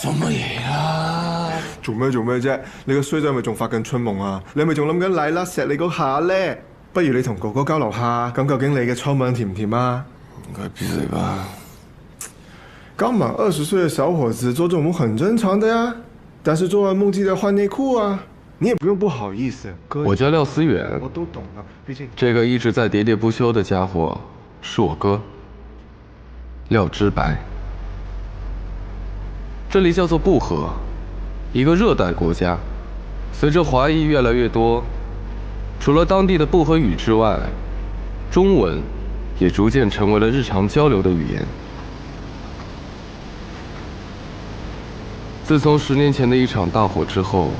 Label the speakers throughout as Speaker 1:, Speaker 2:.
Speaker 1: 做乜嘢啊？
Speaker 2: 做咩啫？你個衰仔咪仲發緊春夢啊？你咪仲諗緊奶啦錫你嗰下咧？不如你同哥哥交流下，咁究竟你嘅初吻甜唔甜啊？
Speaker 1: 應該閉嘴吧。
Speaker 2: 剛滿20歲的小伙子做這種夢很正常的呀，但是做完夢記得換內褲啊。你也不用不好意思，哥。
Speaker 3: 我叫廖思遠，
Speaker 2: 我都懂了，畢竟
Speaker 3: 這個一直在喋喋不休的家伙是我哥，廖之白。這裡叫做布河，一個熱帶國家。隨着華裔越來越多，除了當地的布河語之外，中文也逐漸成為了日常交流的語言。自從10年前的一場大火之後，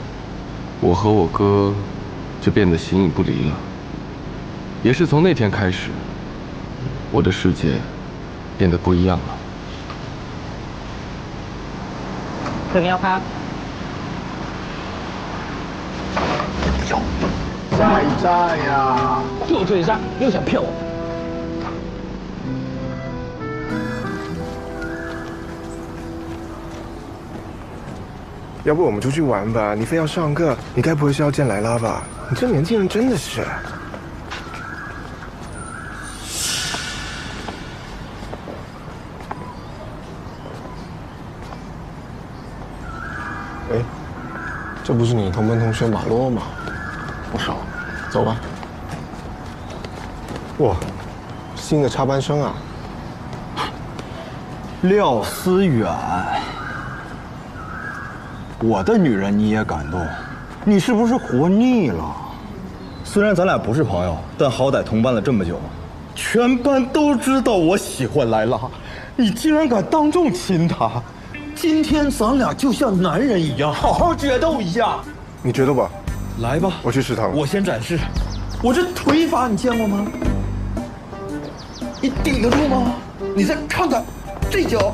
Speaker 3: 我和我哥就變得形影不離了。也是從那天開始，我的世界變得不一樣了。
Speaker 4: ถึงแล้วครับ
Speaker 1: 在呀！
Speaker 4: 就嘴上又想骗我。
Speaker 2: 要不我們出去玩吧？你非要上課，你該不會是要見萊拉吧？你這年輕人真的是……哎，這不是你同班同學馬洛嗎？
Speaker 1: 不熟，
Speaker 2: 走吧。哇，新的插班生啊！
Speaker 5: 廖思遠，我的女人你也敢動？你是不是活膩了？雖然咱倆不是朋友，但好歹同班了這麼久，全班都知道我喜歡萊拉，你竟然敢當眾親她！今天咱倆就像男人一樣，好好決鬥一下。
Speaker 2: 你決鬥吧。
Speaker 5: 來吧，
Speaker 2: 我去食堂。
Speaker 5: 我先展示，我這腿法你見過嗎？你頂得住嗎？你再看看這腳，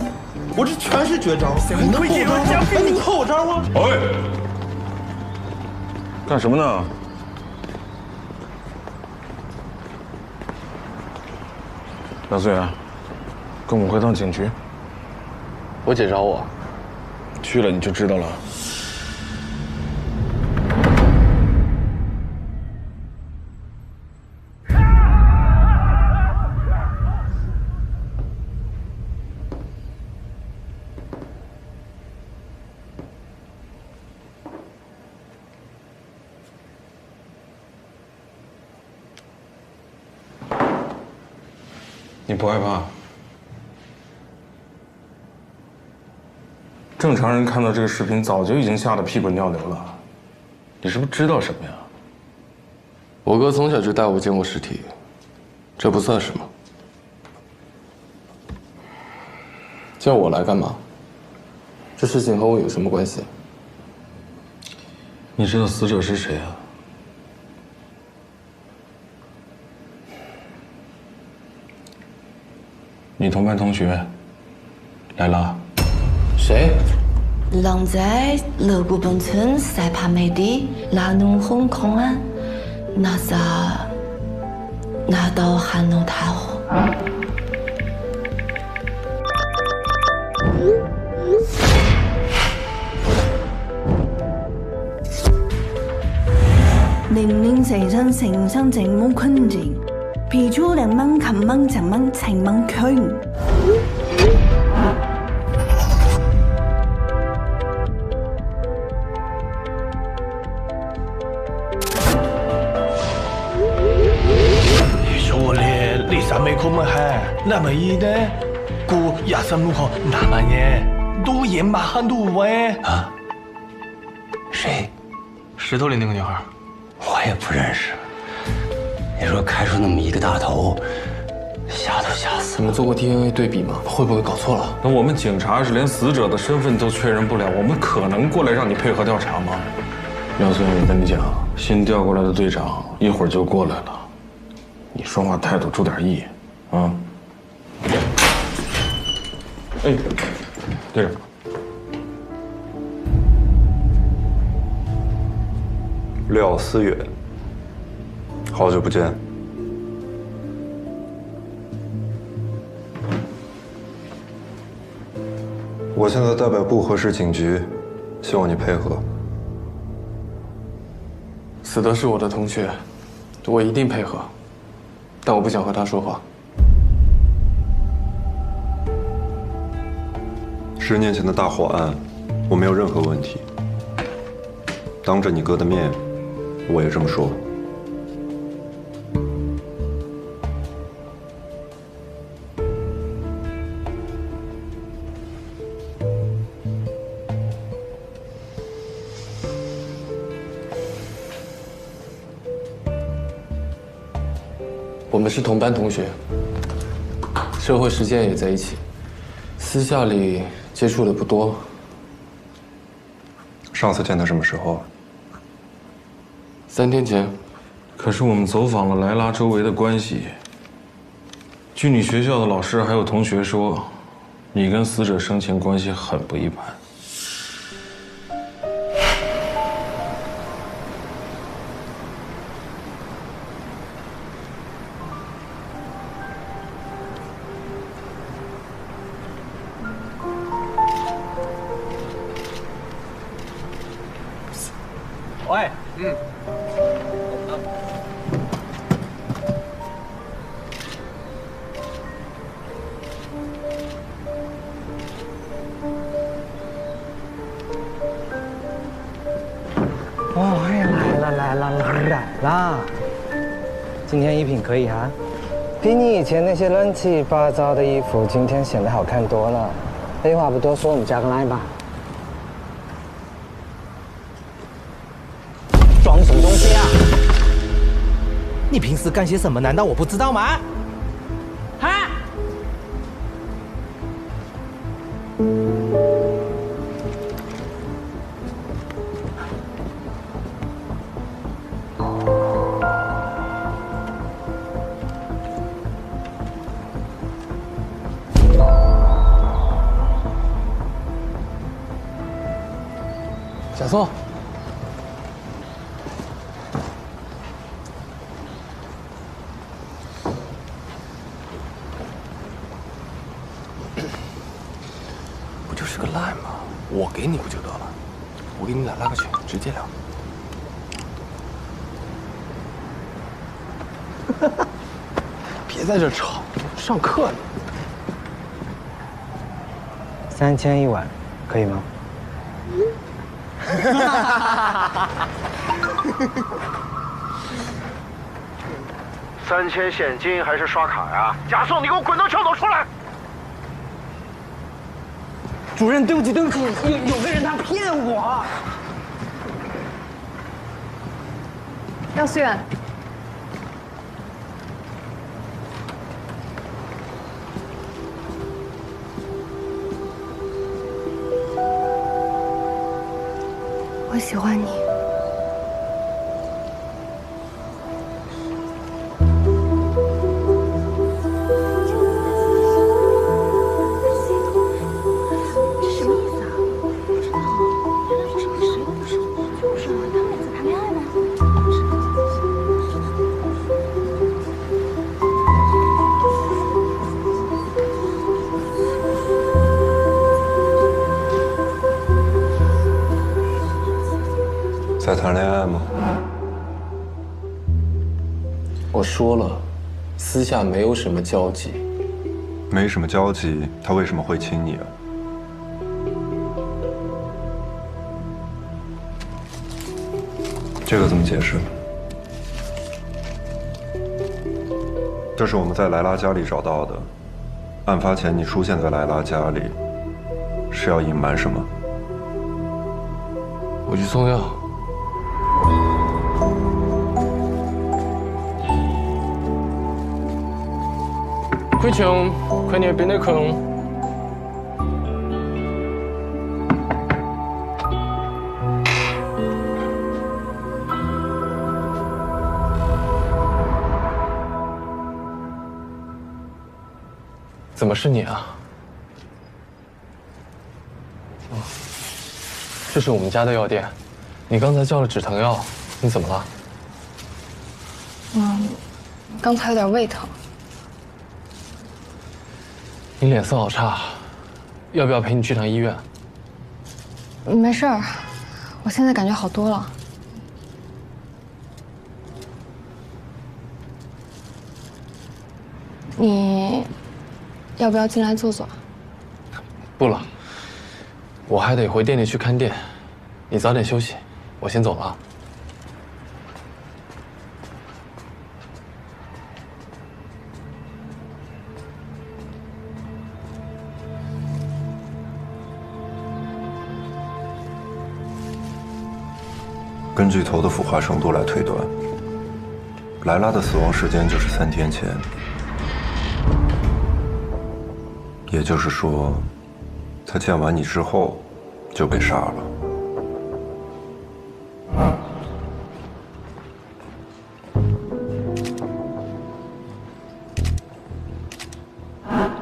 Speaker 5: 我這全是絕招。你能扣我招嗎？哎，你扣我招嗎？
Speaker 6: 喂，干什麼呢？老思遠，跟我回趟警局。
Speaker 3: 我姐找我，
Speaker 6: 去了你就知道了。你不害怕？正常人看到这个视频，早就已经吓得屁滚尿流了。你是不是知道什么呀？
Speaker 3: 我哥從小就帶我見過屍體，這不算什麼。叫我來幹嘛？這事情和我有什麼關係？
Speaker 6: 你知道死者是誰啊？你同班同學，萊拉。
Speaker 3: 誰？
Speaker 7: 狼在樂谷本村塞帕梅地拉農紅空安，那啥，那到漢農太後。
Speaker 8: 零四生成生正夢困境，皮粗兩蚊琴蚊情蚊情蚊圈。
Speaker 1: 沒空麼還？那麼一呢？姑亞森路口那麼呢？都演馬漢路喂
Speaker 9: 啊？誰？
Speaker 1: 石頭裡那個女孩，
Speaker 9: 我也不認識。你說開出那麼一個大頭，嚇都嚇死了。
Speaker 3: 你們做過 DNA 對比嗎？會不會搞錯了？
Speaker 6: 那我們警察是連死者的身份都確認不了，我們可能過來讓你配合調查嗎？廖思遠，我跟你講，新調過來的隊長一會兒就過來了，你說話態度注點意。啊！哎，隊長，
Speaker 10: 廖思遠，好久不見。我现在代表不合适警局，希望你配合。
Speaker 6: 死的是我的同学，我一定配合，但我不想和他说话。
Speaker 10: 10年前的大火案，我没有任何问题。当着你哥的面，我也这么说。
Speaker 6: 我们是同班同学，社会实践也在一起，私下里接触的不多。
Speaker 10: 上次见他什么时候
Speaker 6: ？3天前。可是我们走访了莱拉周围的关系，据你学校的老师还有同学说，你跟死者生前关系很不一般。
Speaker 4: 喂，
Speaker 11: 哦，哎呀，来了！今天衣品可以哈，比你以前那些乱七八糟的衣服，今天显得好看多了。废话不多说，我们加个 line 吧。 装什么东西啊！你平时干些什么？难道我不知道吗？哈！
Speaker 6: 小宋。 不就是个 line 吗？我给你不就得了？我给你俩拉个群，直接聊。别在这吵，上课呢。
Speaker 11: 3000一晚，可以吗
Speaker 12: ？3000现金还是刷卡呀？贾宋，你给我滚到炕头出来！
Speaker 11: 主任，对不起，有个人他骗我。
Speaker 13: 廖思远，我喜欢你。
Speaker 10: 在谈恋爱吗？
Speaker 6: 我说了，私下没有什么交集。
Speaker 10: 没什么交集，他为什么会亲你啊？这个怎么解释？这是我们在莱拉家里找到的。案发前你出现在莱拉家里，是要隐瞒什么？
Speaker 6: 我去送药。 快请，快点别那坑。怎么是你啊？哦，这是我们家的药店。你刚才叫了止疼药，你怎么了？
Speaker 13: 刚才有点胃疼。
Speaker 6: 你脸色好差，
Speaker 4: 要不要陪你去趟医院？
Speaker 13: 没事儿，我现在感觉好多了。你要不要进来坐坐？
Speaker 4: 不了，我还得回店里去看店。你早点休息，我先走了啊。
Speaker 10: 根据头的腐化程度来推断，莱拉的死亡时间就是3天前，也就是说，她见完你之后就被杀了。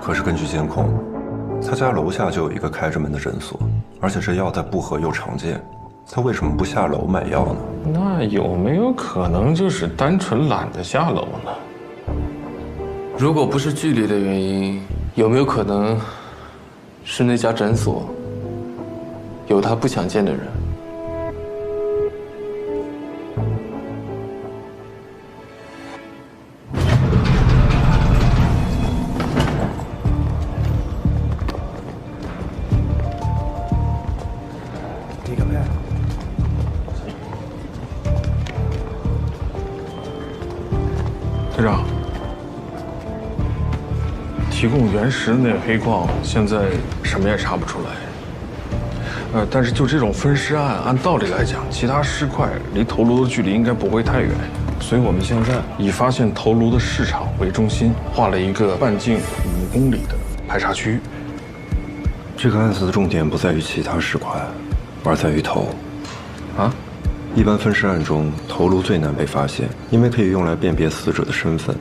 Speaker 10: 可是根据监控，她家楼下就有一个开着门的诊所，而且这药在布河又常见。他为什么不下楼买药呢？
Speaker 6: 那有没有可能就是单纯懒得下楼呢？
Speaker 3: 如果不是距离的原因，有没有可能是那家诊所有他不想见的人？
Speaker 6: 队长，提供原石那黑矿，现在什么也查不出来。但是就这种分尸案，按道理来讲，其他尸块离头颅的距离应该不会太远，所以我们现在以发现头颅的市场为中心，画了一个半径5公里的排查区域。
Speaker 10: 这个案子的重点不在于其他尸块，而在于头。
Speaker 6: 啊？
Speaker 10: 一般分尸案中，头颅最难被发现，因为可以用来辨别死者的身份。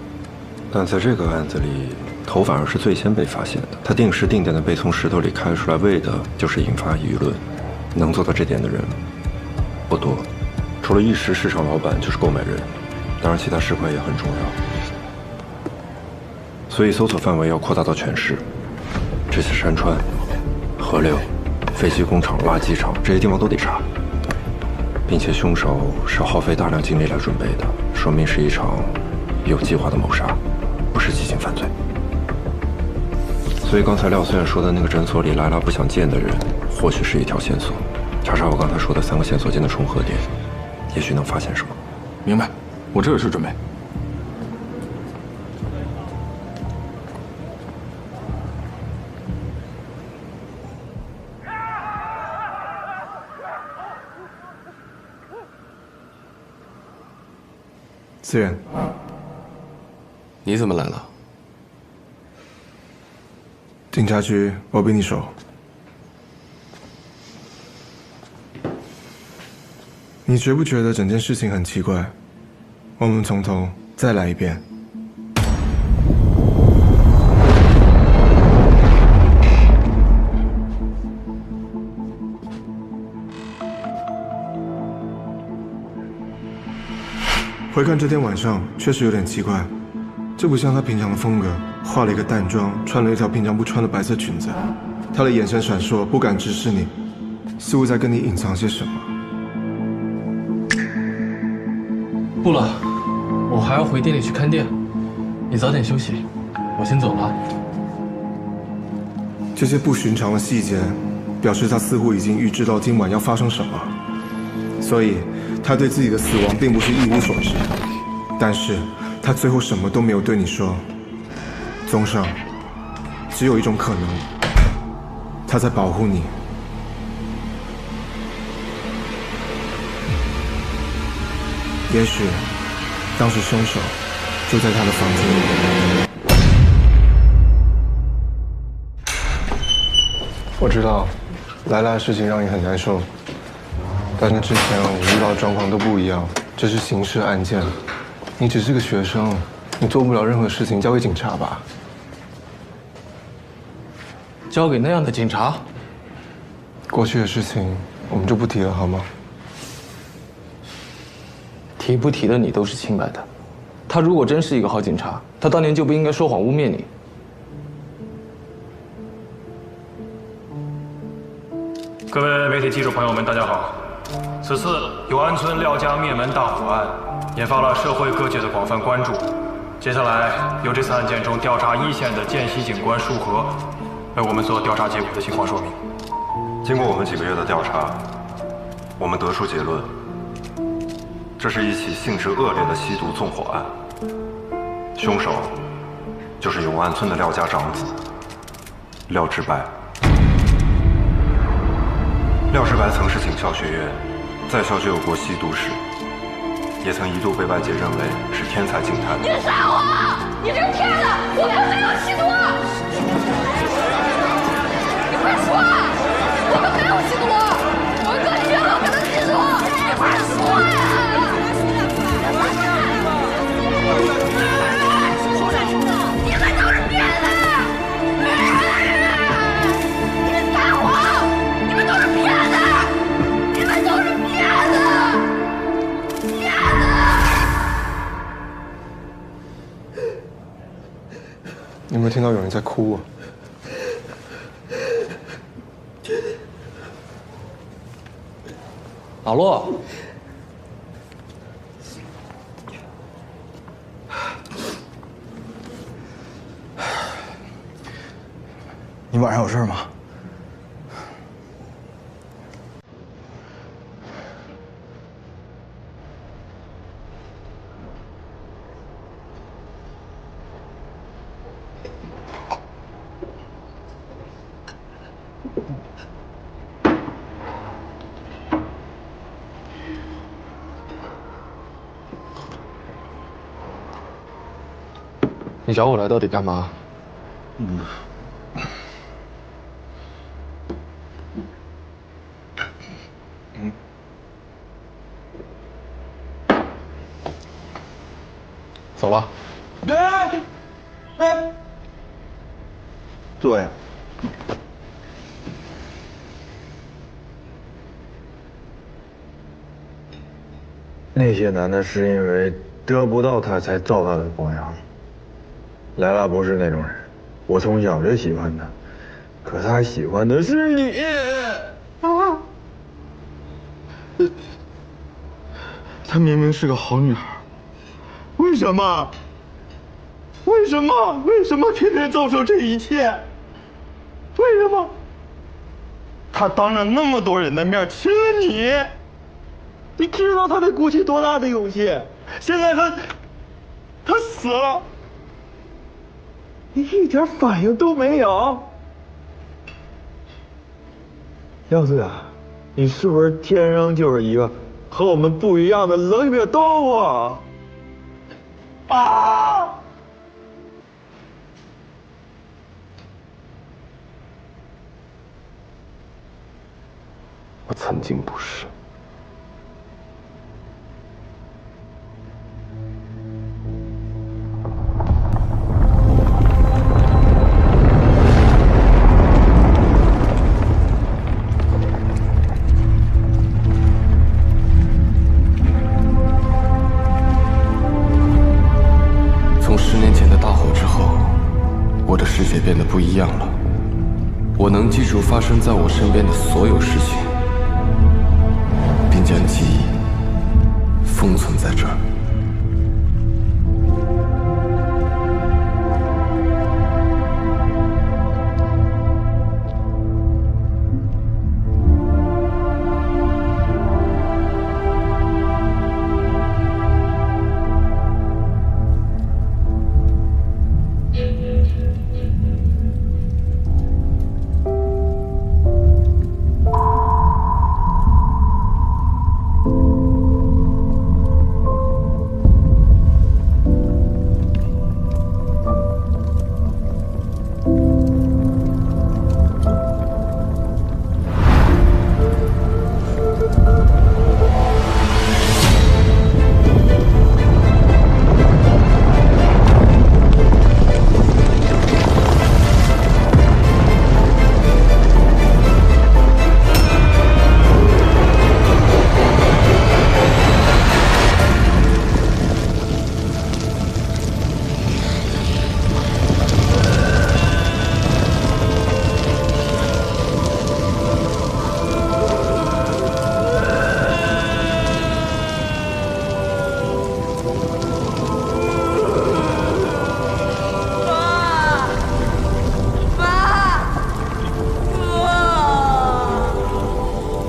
Speaker 10: 但在这个案子里，头反而是最先被发现的。他定时定点的被从石头里开出来，为的就是引发舆论。能做到这点的人不多，除了一时市场老板，就是购买人。当然，其他尸块也很重要。所以搜索范围要扩大到全市，这些山川、河流、废弃工厂、垃圾场这些地方都得查。并且凶手是耗费大量精力来准备的，说明是一场有计划的谋杀，不是激情犯罪。所以刚才廖思远说的那个诊所里莱拉不想见的人，或许是一条线索。查查我刚才说的3个线索间的重合点，也许能发现什么。
Speaker 6: 明白，我这有事准备。
Speaker 2: 思远，
Speaker 3: 你怎么来了？
Speaker 2: 警察局，我比你熟。你觉不觉得整件事情很奇怪？我们从头再来一遍。回看这天晚上，确实有点奇怪，这不像他平常的风格，化了一个淡妆，穿了一条平常不穿的白色裙子，他的眼神闪烁，不敢直视你，似乎在跟你隐藏些什么。
Speaker 4: 不了，我还要回店里去看店。你早点休息，我先走了。
Speaker 2: 这些不寻常的细节，表示他似乎已经预知到今晚要发生什么，所以他对自己的死亡并不是一无所知，但是他最后什么都没有对你说。综上，只有一种可能，他在保护你。也许，当时凶手就在他的房间里。我知道，莱拉的事情让你很难受。但跟之前我遇到的状况都不一样，这是刑事案件，你只是个学生，你做不了任何事情，交给警察吧。
Speaker 4: 交给那样的警察？
Speaker 2: 过去的事情我们就不提了，好吗？
Speaker 4: 提不提的你都是清白的。他如果真是一个好警察，他当年就不应该说谎污蔑你。
Speaker 14: 各位媒体记者朋友们，大家好。此次永安村廖家灭门大火案，引发了社会各界的广泛关注。接下来，由这次案件中调查一线的见习警官舒和，为我们做调查结果的情况说明。
Speaker 10: 经过我们几个月的调查，我们得出结论，这是一起性质恶劣的吸毒纵火案，凶手就是永安村的廖家长子廖志白。廖志白曾是警校学员，在校就有过吸毒史，也曾一度被外界认为是天才警探。
Speaker 15: 你杀我！你这个骗子！我们没有吸毒！你快说！我们没有吸毒！我们绝没有跟他吸毒！你快说呀！你们都是骗子！你们撒谎！你们都是骗子！你们都是骗子！骗子！
Speaker 2: 你有没有听到有人在哭啊？
Speaker 4: 老陆，
Speaker 5: 你晚上有事吗？
Speaker 4: 你找我来到底干嘛？走吧。
Speaker 5: 坐呀。
Speaker 16: 那些男的是因为得不到他才造他的榜样。莱拉不是那种人，我从小就喜欢他，可他喜欢的是你。她明明是个好女孩，为什么？为什么？为什么偏偏遭受这一切？为什么？她当着那么多人的面亲了你，你知道她得鼓起多大的勇气？现在她死了，你一点反应都没有。耀子啊，你是不是天生就是一个和我们不一样的冷血动物啊？
Speaker 3: 我曾经不是。从10年前的大火之后，我的世界变得不一样了。我能记住发生在我身边的所有事情，并将记忆封存在这儿。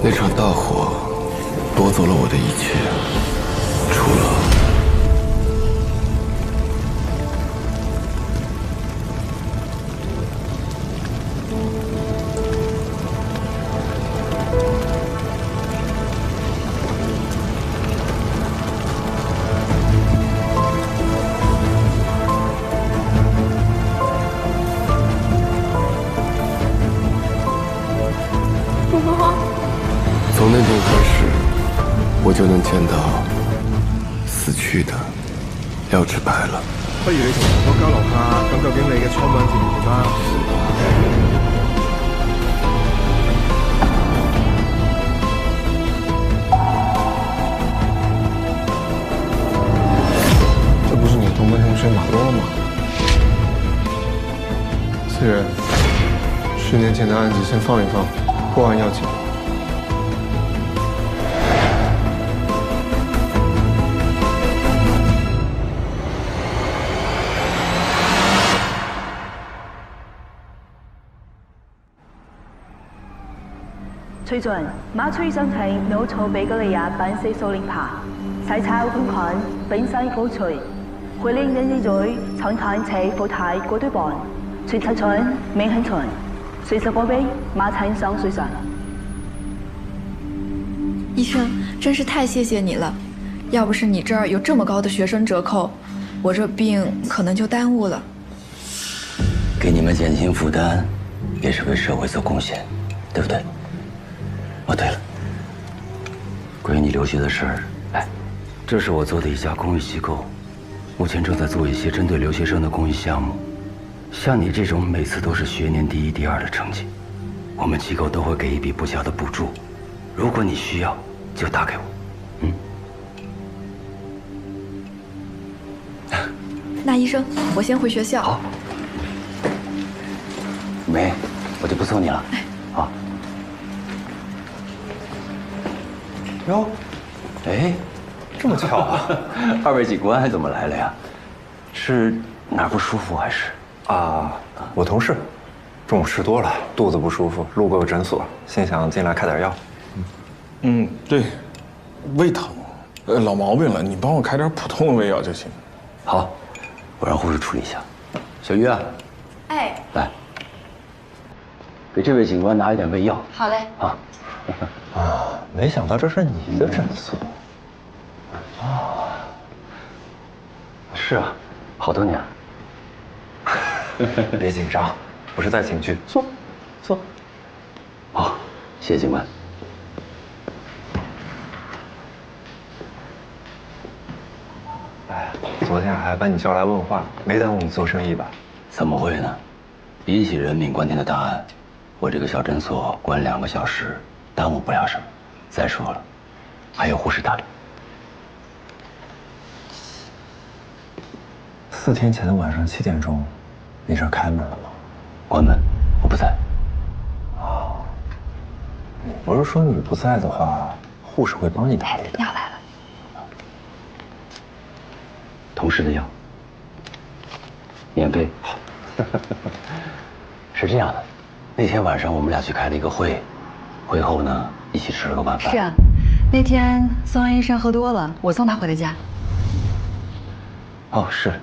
Speaker 3: 那场大火夺走了我的一切，除了……从那天开始，我就能见到死去的廖志白了。
Speaker 2: 不如你同我交流下，咁究竟你嘅初吻甜唔甜啊？
Speaker 6: 这不是你同班同学马洛吗？
Speaker 2: 思源，10年前的案子先放一放，破案要紧。
Speaker 8: 最近，馬崔申請腦草比格利亞版4數令牌，細查款款，本身高垂，回令人一嘴，長談且富態過對半，全七寸，命很純，隨時報備，馬產上水上。
Speaker 13: 医生，真是太谢谢你了，要不是你这儿有这么高的学生折扣，我这病可能就耽误了。
Speaker 9: 给你们减轻负担，也是为社会做贡献，对不对？哦，对了，关于你留学的事儿，哎，这是我做的一家公益机构，目前正在做一些针对留学生的公益项目。像你这种每次都是学年第1、第2的成绩，我们机构都会给一笔不小的补助。如果你需要，就打给我。
Speaker 13: 那医生，我先回学校。
Speaker 9: 好。梅，我就不送你了。好。哟，哎，这么巧啊！2位警官怎么来了呀？是哪儿不舒服还是？
Speaker 10: 啊，我同事中午吃多了，肚子不舒服，路过个诊所，心想进来开点药。
Speaker 6: 对，胃疼，老毛病了，你帮我开点普通的胃药就行。
Speaker 9: 好，我让护士处理一下。小鱼啊，
Speaker 13: 哎，
Speaker 9: 来，给这位警官拿一点胃药。
Speaker 13: 好嘞。
Speaker 9: 啊。
Speaker 10: 啊，没想到这是你的诊所。
Speaker 9: 啊，是啊，好多年了。
Speaker 10: 别紧张，我是在警局。坐，坐。
Speaker 9: 好，谢谢警官。
Speaker 10: 哎，昨天还把你叫来问话，没耽误你做生意吧？
Speaker 9: 怎么会呢？比起人命关天的大案，我这个小诊所关2个小时，耽误不了什么。再说了，还有护士打理。
Speaker 10: 4天前的晚上7点钟，你这儿开门了吗？
Speaker 9: 关门，我不在。
Speaker 10: 哦，你不是说你不在的话，护士会帮你打理的？
Speaker 13: 药来了。
Speaker 9: 同事的药，免费。是这样的，那天晚上我们俩去开了一个会，会后呢一起吃了个晚饭。
Speaker 17: 是啊，那天宋安医生喝多了，我送他回的家。
Speaker 9: 哦，是。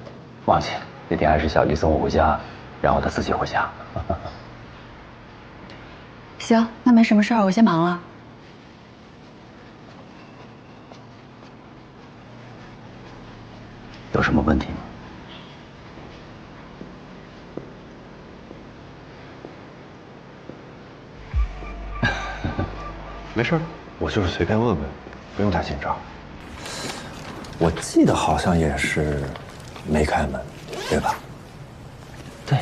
Speaker 9: 忘记那天还是小鱼送我回家，然后他自己回家。
Speaker 17: 行，那没什么事儿，我先忙了。
Speaker 9: 有什么问题吗？
Speaker 10: 没事，我就是随便问问，不用太紧张。我记得好像也是。 没开门，对吧？
Speaker 9: 对。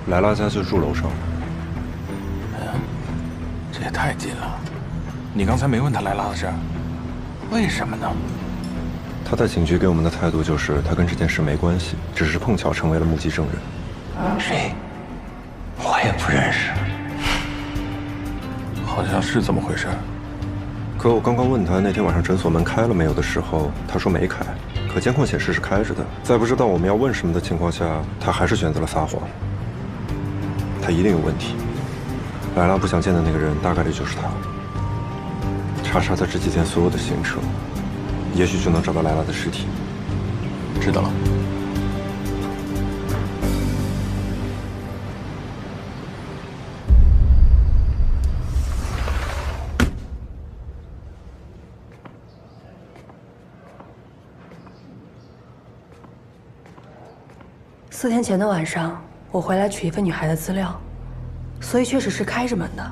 Speaker 10: 莱拉家就住楼上。
Speaker 6: 这也太近了。你刚才没问他莱拉的事，为什么呢？
Speaker 10: 他在警局给我们的态度就是，他跟这件事没关系，只是碰巧成为了目击证人。
Speaker 9: 谁？我也不认识。
Speaker 6: 好像是这么回事。
Speaker 10: 可我刚刚问他那天晚上诊所门开了没有的时候，他说没开，可监控显示是开着的。在不知道我们要问什么的情况下，他还是选择了撒谎。他一定有问题。莱拉不想见的那个人，大概率就是他。查查他这几天所有的行程，也许就能找到莱拉的尸体。
Speaker 4: 知道了。
Speaker 18: 4天前的晚上，我回来取一份女孩的资料，所以确实是开着门的。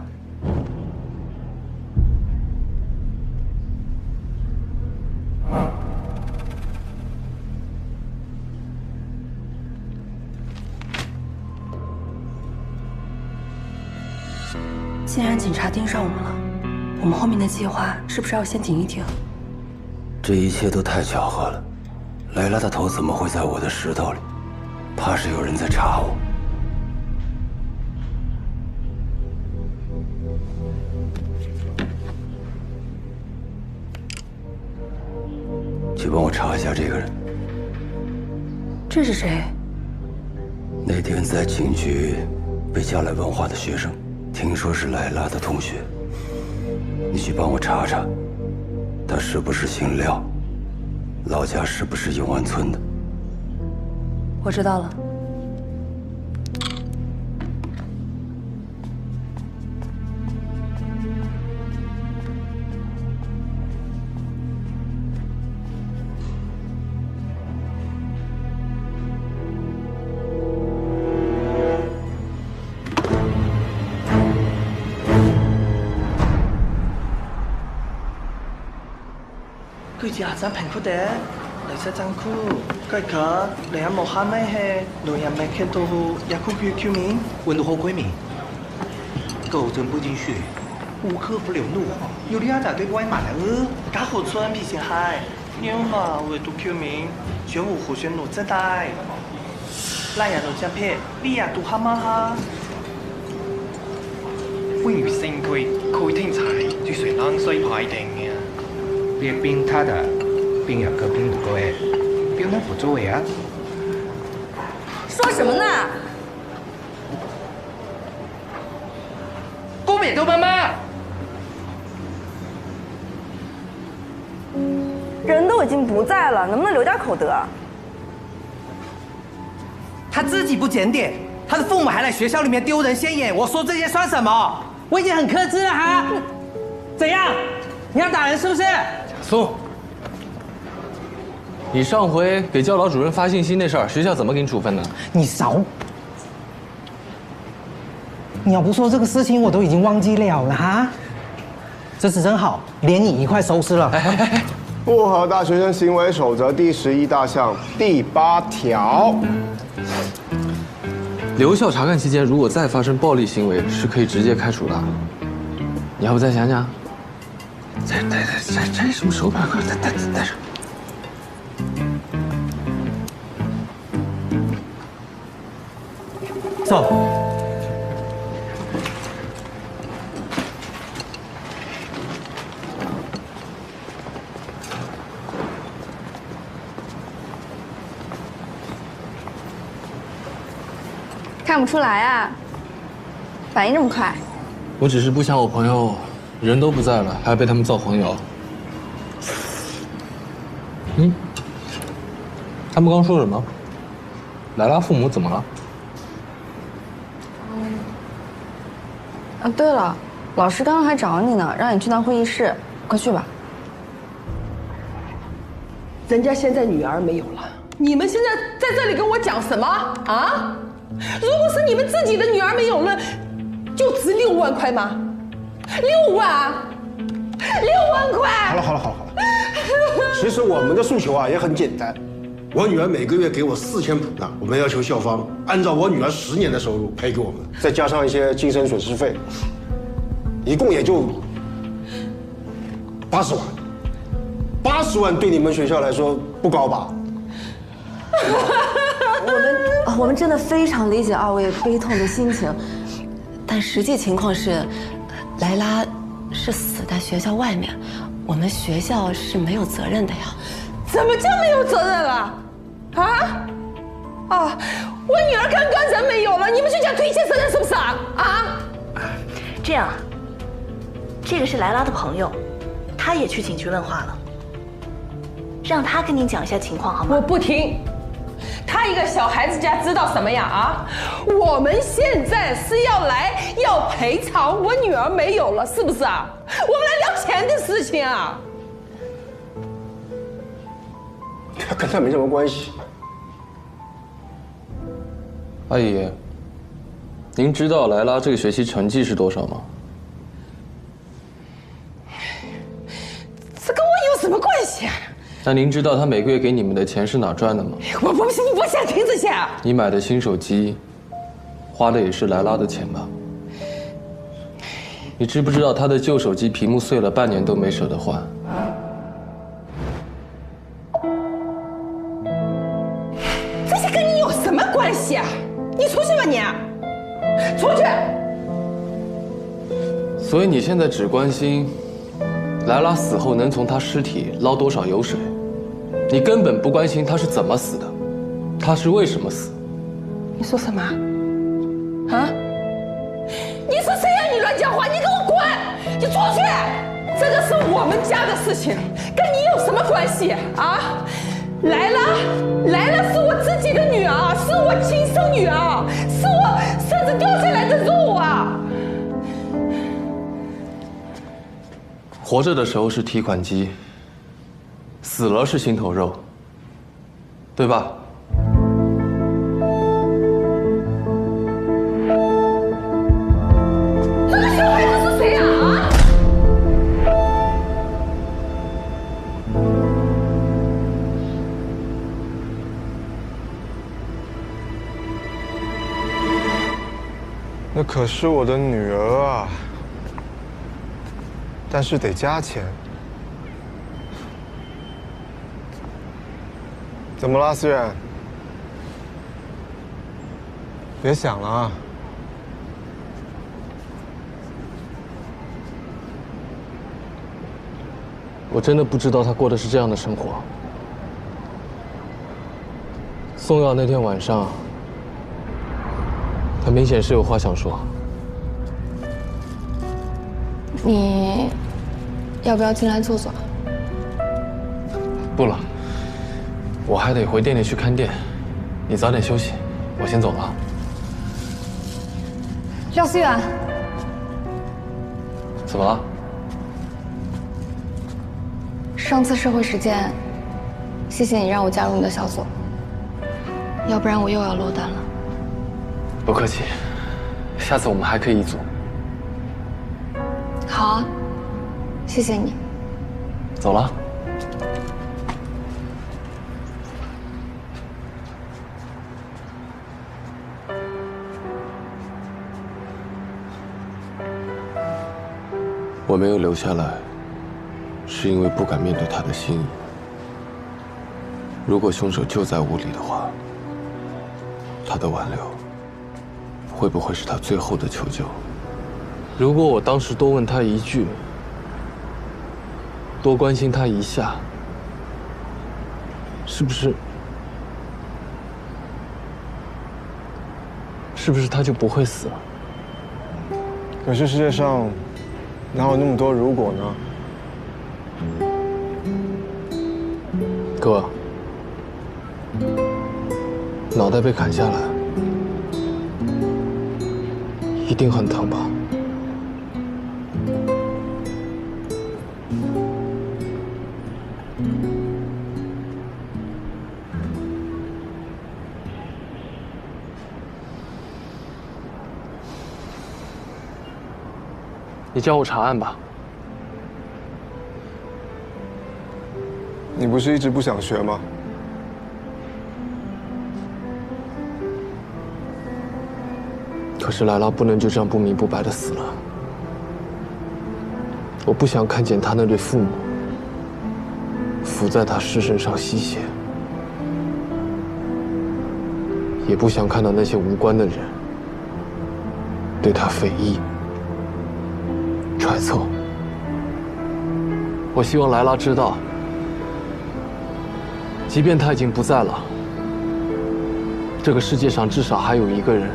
Speaker 18: 既然警察盯上我们了，我们后面的计划是不是要先停一停？
Speaker 9: 这一切都太巧合了，莱拉的头怎么会在我的石头里？怕是有人在查我。去帮我查一下这个人。
Speaker 18: 这是谁？
Speaker 9: 那天在警局被叫来问话的学生，听说是莱拉的同学。你去帮我查查，他是不是姓廖？老家是不是永安村的？
Speaker 18: 我知道了。
Speaker 1: 佢只下平库的，嚟晒真酷，佢可你阿莫哈咩係，路人咪看到也酷叫名，
Speaker 19: 温度好闺蜜，狗真不进去，无可不流怒，有啲阿仔对外马来
Speaker 1: 家好村皮先嗨，牛嘛为都叫名，全无互选路真大，拉人路真撇，你也都哈嘛哈。
Speaker 19: 不如升佢聽柴，就隨冷水排定嘅。別邊他的，邊有個邊個誒，邊能不作為啊？
Speaker 15: 說什麼呢？
Speaker 19: 公免都媽媽，
Speaker 15: 人都已經不在了，能不能留點口德？
Speaker 19: 他自己不檢點，他的父母還來學校裡面丟人現眼，我說這些算什麼？我已經很克制了哈。怎樣？你要打人是不是？
Speaker 4: 松，你上回给教导主任发信息那事儿，学校怎么给你处分的？
Speaker 19: 你少！你要不说这个事情，我都已经忘记了哈。这次真好，连你一块收拾了。
Speaker 20: 不合大学生行为守则第11大项第8条。
Speaker 4: 留校查看期间，如果再发生暴力行为，是可以直接开除的。你要不再想想？这什么手表？快戴上。
Speaker 19: 走。
Speaker 13: 看不出来啊，反应这么快。
Speaker 4: 我只是不想我朋友人都不在了，还要被他们造黄谣。他们刚说什么？莱拉父母怎么了？
Speaker 13: 对了，老师刚刚还找你呢，让你去趟会议室，快去吧。
Speaker 18: 人家现在女儿没有了，你们现在在这里跟我讲什么啊？如果是你们自己的女儿没有了，就值6万块吗？6万，6万块！
Speaker 12: 好了。其实我们的诉求啊也很简单，我女儿每个月给我4000普呢，我们要求校方按照我女儿10年的收入赔给我们，再加上一些精神损失费，一共也就80万。80万对你们学校来说不高吧？
Speaker 7: 我们真的非常理解2位悲痛的心情，但实际情况是，莱拉是死在学校外面，我们学校是没有责任的呀。
Speaker 18: 怎么叫没有责任了？我女儿刚刚人没有了，你们就讲推卸责任是不是啊？
Speaker 8: 这样，这个是莱拉的朋友，他也去警局问话了，让他跟你讲一下情况好吗？
Speaker 18: 我不听。他一个小孩子家知道什么呀啊？我们现在是要赔偿我女儿没有了，是不是啊？我们来聊钱的事情啊。
Speaker 12: 这跟他没什么关系。
Speaker 4: 阿姨，您知道莱拉这个学期成绩是多少吗？
Speaker 18: 这跟我有什么关系啊？
Speaker 4: 那您知道她每个月给你们的钱是哪赚的吗？
Speaker 18: 我不想听这些啊！
Speaker 4: 你买的新手机，花的也是莱拉的钱吧？你知不知道她的旧手机屏幕碎了，半年都没舍得换？
Speaker 18: 这些跟你有什么关系啊？你出去吧你！出去！
Speaker 4: 所以你现在只关心莱拉死后能从她尸体捞多少油水，你根本不关心她是怎么死的，她是为什么死。
Speaker 18: 你说什么？啊？你是谁呀？你乱讲话！你给我滚！你出去！这个是我们家的事情，跟你有什么关系啊？莱拉是我自己的女儿，是我亲生女儿，是我身子掉下来的肉啊！
Speaker 4: 活着的时候是提款机，死了是心头肉，对吧？
Speaker 18: 这个小孩子是谁啊？
Speaker 2: 那可是我的女儿啊，但是得加钱。怎么了，思远？别想了啊！
Speaker 4: 我真的不知道他过的是这样的生活。送药那天晚上，他明显是有话想说。
Speaker 13: 你要不要进来坐坐？
Speaker 4: 不了，我还得回店里去看店。你早点休息，我先走了。
Speaker 13: 廖思远，
Speaker 4: 怎么了？
Speaker 13: 上次社会实践，谢谢你让我加入你的小组，要不然我又要落单了。
Speaker 4: 不客气，下次我们还可以一组。
Speaker 13: 好啊，谢谢你。
Speaker 4: 走了。我没有留下来，是因为不敢面对他的心意。如果凶手就在屋里的话，他的挽留会不会是他最后的求救？如果我当时多问他一句，多关心他一下，是不是他就不会死了？
Speaker 2: 可是世界上哪有那么多如果呢？
Speaker 4: 哥，脑袋被砍下来，一定很疼吧？你叫我查案吧。
Speaker 2: 你不是一直不想学吗？
Speaker 4: 可是莱拉不能就这样不明不白的死了。我不想看见他那对父母伏在他尸身上吸血，也不想看到那些无关的人对他非议。揣测。我希望莱拉知道，即便他已经不在了，这个世界上至少还有一个人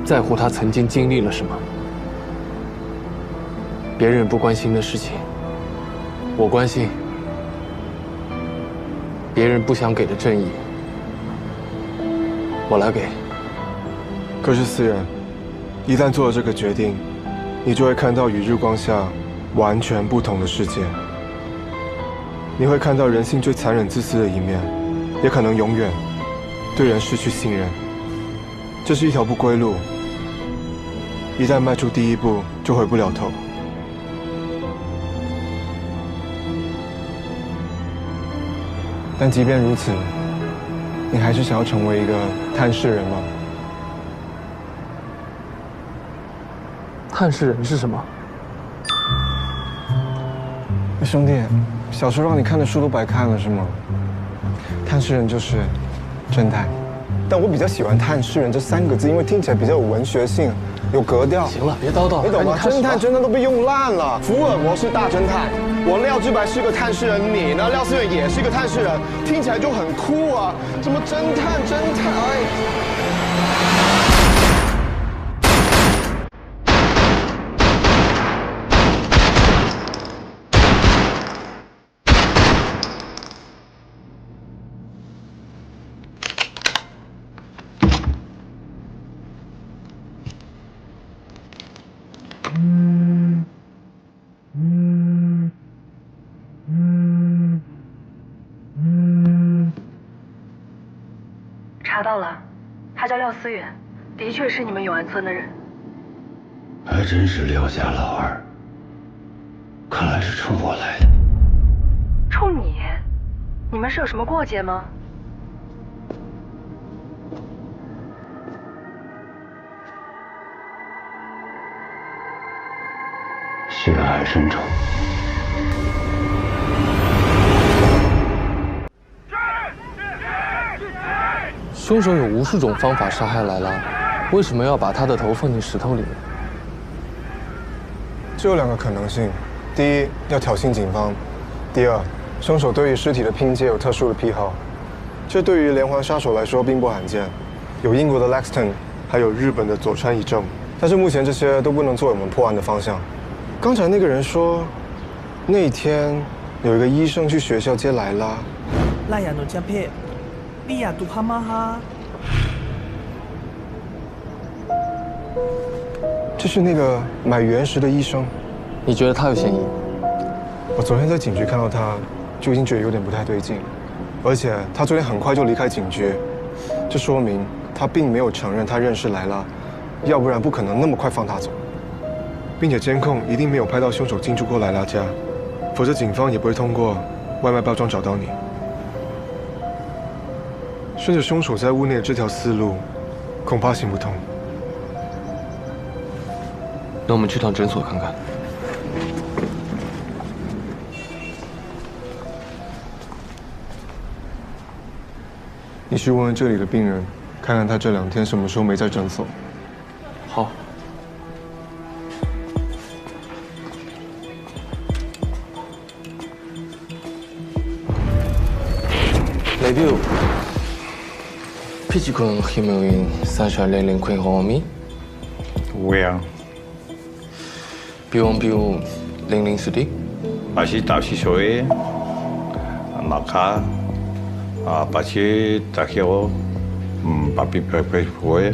Speaker 4: 在乎他曾经经历了什么。别人不关心的事情，我关心；别人不想给的正义，我来给。
Speaker 2: 可是思人，一旦做了这个决定，你就会看到与日光下完全不同的世界。你会看到人性最残忍自私的一面，也可能永远对人失去信任。这是一条不归路，一旦迈出第一步，就回不了头。但即便如此，你还是想要成为一个探视人吗？
Speaker 4: 探视人是什么？
Speaker 2: 兄弟，小时候让你看的书都白看了是吗？探视人就是侦探，但我比较喜欢探视人这3个字，因为听起来比较有文学性，有格调。
Speaker 4: 行了，别叨叨，
Speaker 2: 你懂吗？侦探都被用烂了。福尔摩是大侦探，我廖志白是个探视人，你呢，廖思远也是一个探视人，听起来就很酷啊！什么侦探，哎。
Speaker 8: 查到了，他叫廖思远，的确是你们永安村的人。
Speaker 9: 还真是廖家老二，看来是冲我来的。
Speaker 8: 冲你？你们是有什么过节吗？
Speaker 9: 血海深仇。
Speaker 4: 凶手有无数种方法杀害莱拉，为什么要把他的头放进石头里面？
Speaker 2: 只有2个可能性：第一，要挑衅警方；第二，凶手对于尸体的拼接有特殊的癖好。这对于连环杀手来说并不罕见，有英国的 Lexton， 还有日本的佐川一正。但是目前这些都不能作为我们破案的方向。刚才那个人说，那天有一个医生去学校接莱拉。
Speaker 1: 拉雅诺加佩。利亚杜哈玛哈，
Speaker 2: 这是那个买原石的医生。
Speaker 4: 你觉得他有嫌疑？
Speaker 2: 我昨天在警局看到他，就已经觉得有点不太对劲，而且他昨天很快就离开警局，这说明他并没有承认他认识莱拉，要不然不可能那么快放他走。并且监控一定没有拍到凶手进出过莱拉家，否则警方也不会通过外卖包装找到你。顺着凶手在屋内的这条思路，恐怕行不通。
Speaker 4: 那我们去趟诊所看看。
Speaker 2: 你去问问这里的病人，看看他这2天什么时候没在诊所。
Speaker 4: 好。레뷰 피지콘 힘은 산샤렐린 퀸호미
Speaker 21: Where?
Speaker 4: 비용 링링 스디
Speaker 21: Basi tasi soe maka basi takio papi pepe foe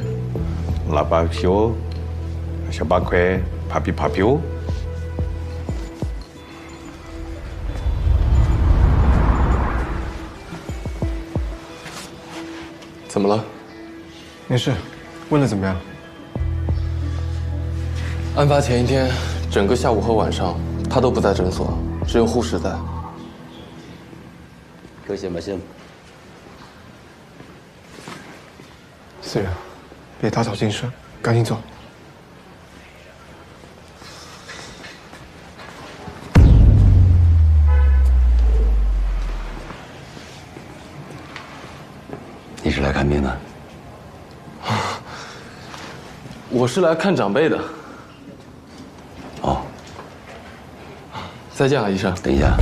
Speaker 21: la pasio shabakwe papi papio。
Speaker 4: 怎么了？
Speaker 2: 没事，问的怎么样？
Speaker 4: 案发前一天，整个下午和晚上，他都不在诊所，只有护士在。
Speaker 9: 可信不信？
Speaker 2: 思远，别打草惊蛇，赶紧走。
Speaker 9: 你是来看病的？
Speaker 4: 我是来看长辈的。再见啊，医生。
Speaker 9: 等一下。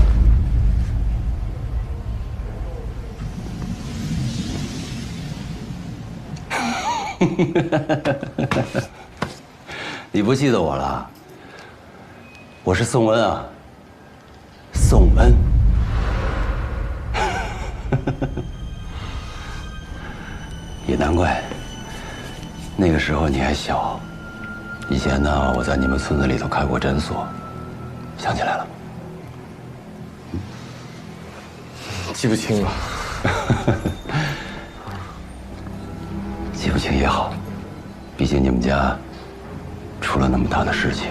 Speaker 9: 你不记得我了？我是宋恩啊，宋恩。也难怪，那个时候你还小。以前呢，我在你们村子里头开过诊所，想起来了吗？
Speaker 4: 记不清了。
Speaker 9: 记不清也好，毕竟你们家出了那么大的事情，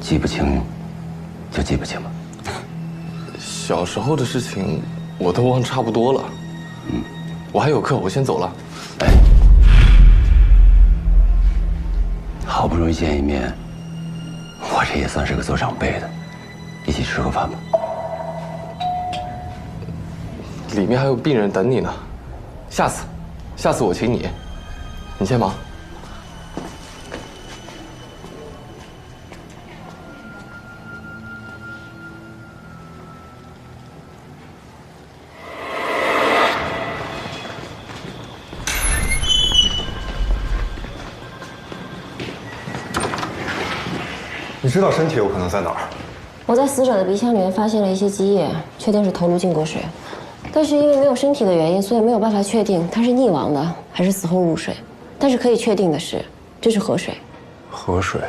Speaker 9: 记不清就记不清吧。
Speaker 4: 小时候的事情我都忘差不多了。我还有课，我先走了。
Speaker 9: 哎，好不容易见一面，我这也算是个做长辈的，一起吃个饭吧。
Speaker 4: 里面还有病人等你呢，下次我请你，你先忙。
Speaker 2: 你知道身体有可能在哪儿？
Speaker 11: 我在死者的鼻腔里面发现了一些积液，确定是头颅进过水，但是因为没有身体的原因，所以没有办法确定他是溺亡的还是死后入水。但是可以确定的是，这是河水。
Speaker 10: 河水？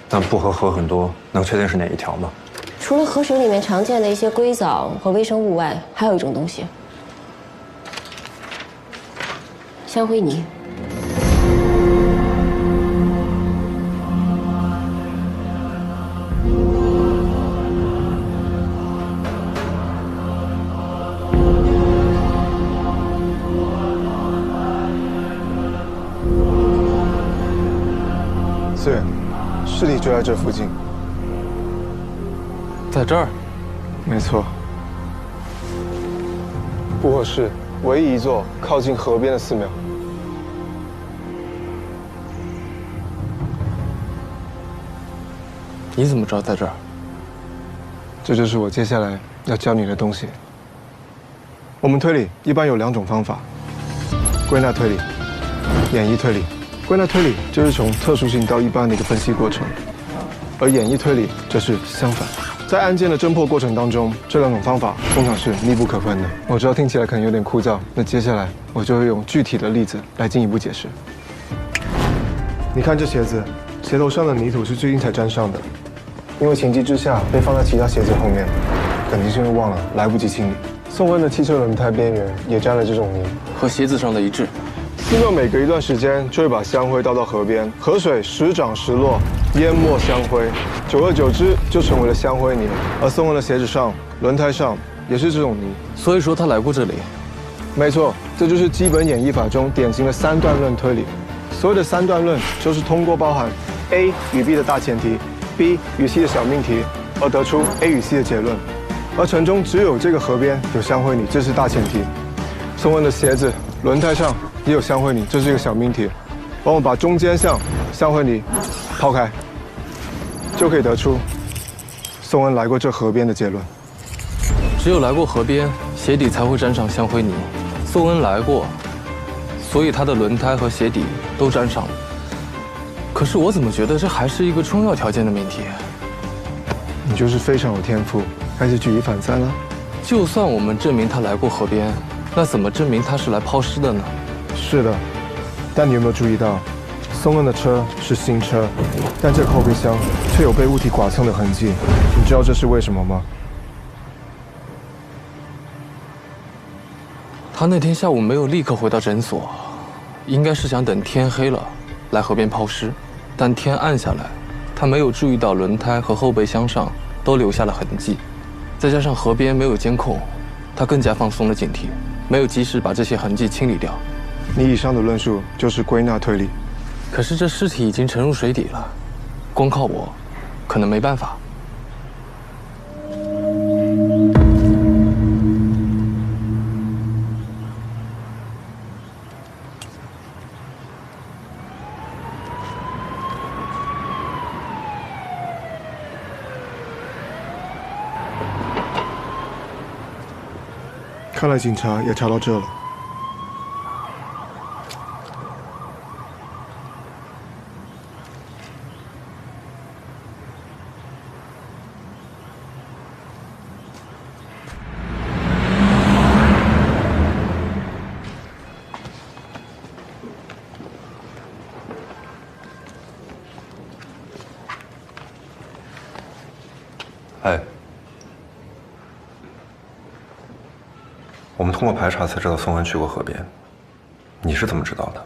Speaker 10: 但不和河很多，能确定是哪一条吗？
Speaker 11: 除了河水里面常见的一些硅藻和微生物外，还有一种东西，香灰泥。
Speaker 2: 对，尸体就在这附近。
Speaker 4: 在这儿？
Speaker 2: 没错。不合适，唯一一座靠近河边的寺庙。
Speaker 4: 你怎么知道在这儿？
Speaker 2: 这就是我接下来要教你的东西。我们推理一般有2种方法：归纳推理、演绎推理。归纳推理就是从特殊性到一般的一个分析过程，而演绎推理则是相反。在案件的侦破过程当中，这2种方法通常是密不可分的。我知道听起来可能有点枯燥，那接下来我就会用具体的例子来进一步解释。你看这鞋子，鞋头上的泥土是最近才沾上的，因为情急之下被放在其他鞋子后面，肯定是因为忘了，来不及清理。宋恩的汽车轮胎边缘也沾了这种泥，
Speaker 4: 和鞋子上的一致。
Speaker 2: 寺庙每隔一段时间就会把香灰倒到河边，河水时涨时落，淹没香灰，久而久之就成为了香灰泥。而宋恩的鞋子上、轮胎上也是这种泥。
Speaker 4: 所以说他来过这里。
Speaker 2: 没错，这就是基本演绎法中典型的3段论推理。所谓的3段论，就是通过包含 A 与 B 的大前提、B 与 C 的小命题，而得出 A 与 C 的结论。而城中只有这个河边有香灰泥，这是大前提。宋恩的鞋子、轮胎上也有香灰泥，这是一个小命题。帮我把中间项香灰泥抛开，就可以得出宋恩来过这河边的结论。
Speaker 4: 只有来过河边，鞋底才会沾上香灰泥。宋恩来过，所以他的轮胎和鞋底都沾上了。可是我怎么觉得这还是一个充要条件的命题？
Speaker 2: 你就是非常有天赋，开始举一反三了。
Speaker 4: 就算我们证明他来过河边，那怎么证明他是来抛尸的呢？
Speaker 2: 是的，但你有没有注意到，宋恩的车是新车，但这个后备箱却有被物体剐蹭的痕迹？你知道这是为什么吗？
Speaker 4: 他那天下午没有立刻回到诊所，应该是想等天黑了来河边抛尸，但天暗下来，他没有注意到轮胎和后备箱上都留下了痕迹，再加上河边没有监控，他更加放松了警惕，没有及时把这些痕迹清理掉。
Speaker 2: 你以上的论述就是归纳推理。
Speaker 4: 可是这尸体已经沉入水底了，光靠我，可能没办法。
Speaker 2: 看来警察也查到这了。
Speaker 10: 哎，我们通过排查才知道宋恩去过河边，你是怎么知道的？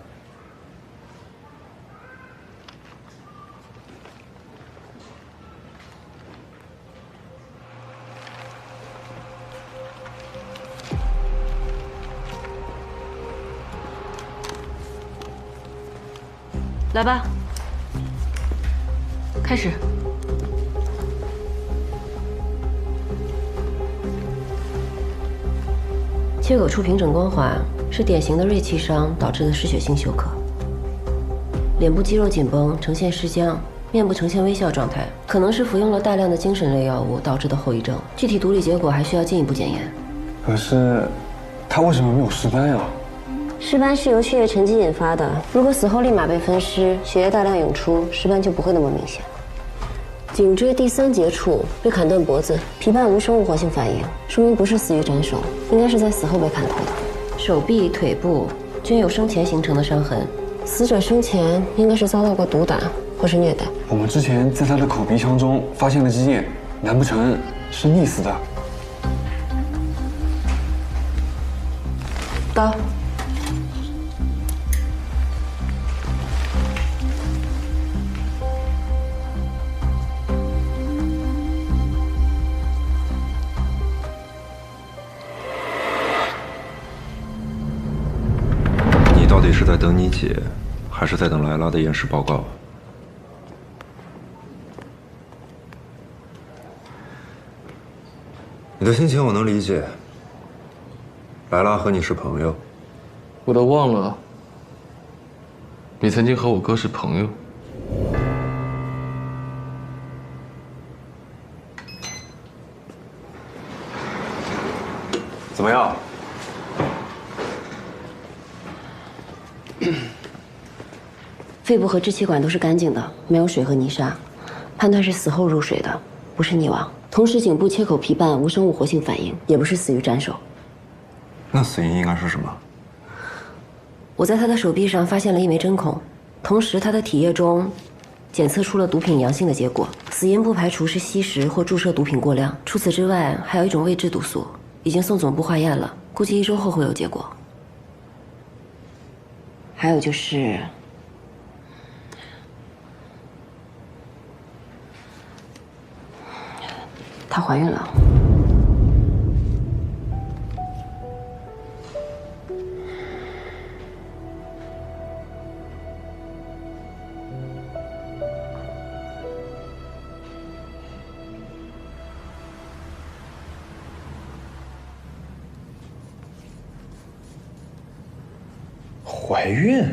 Speaker 11: 来吧，开始。切口处平整光滑，是典型的锐器伤导致的失血性休克。脸部肌肉紧绷，呈现尸僵，面部呈现微笑状态，可能是服用了大量的精神类药物导致的后遗症。具体毒理结果还需要进一步检验。
Speaker 14: 可是，他为什么没有尸斑啊？
Speaker 11: 尸斑是由血液沉积引发的，如果死后立马被分尸，血液大量涌出，尸斑就不会那么明显。颈椎第3节处被砍断脖子，皮瓣无生物活性反应，说明不是死于斩首，应该是在死后被砍头的。手臂、腿部均有生前形成的伤痕，死者生前应该是遭到过毒打或是虐待。
Speaker 14: 我们之前在他的口鼻腔中发现了积液，难不成是溺死的？
Speaker 11: 刀。
Speaker 10: 到底是在等你姐，还是在等莱拉的验尸报告？你的心情我能理解。莱拉和你是朋友，
Speaker 4: 我都忘了，你曾经和我哥是朋友。
Speaker 14: 怎么样？
Speaker 11: 肺部和支气管都是干净的，没有水和泥沙，判断是死后入水的，不是溺亡。同时，颈部切口皮瓣无生物活性反应，也不是死于斩首。
Speaker 10: 那死因应该是什么？
Speaker 11: 我在他的手臂上发现了一枚针孔，同时他的体液中检测出了毒品阳性的结果，死因不排除是吸食或注射毒品过量。除此之外，还有一种未知毒素，已经送总部化验了，估计1周后会有结果。还有就是，她怀孕了。
Speaker 5: 怀孕？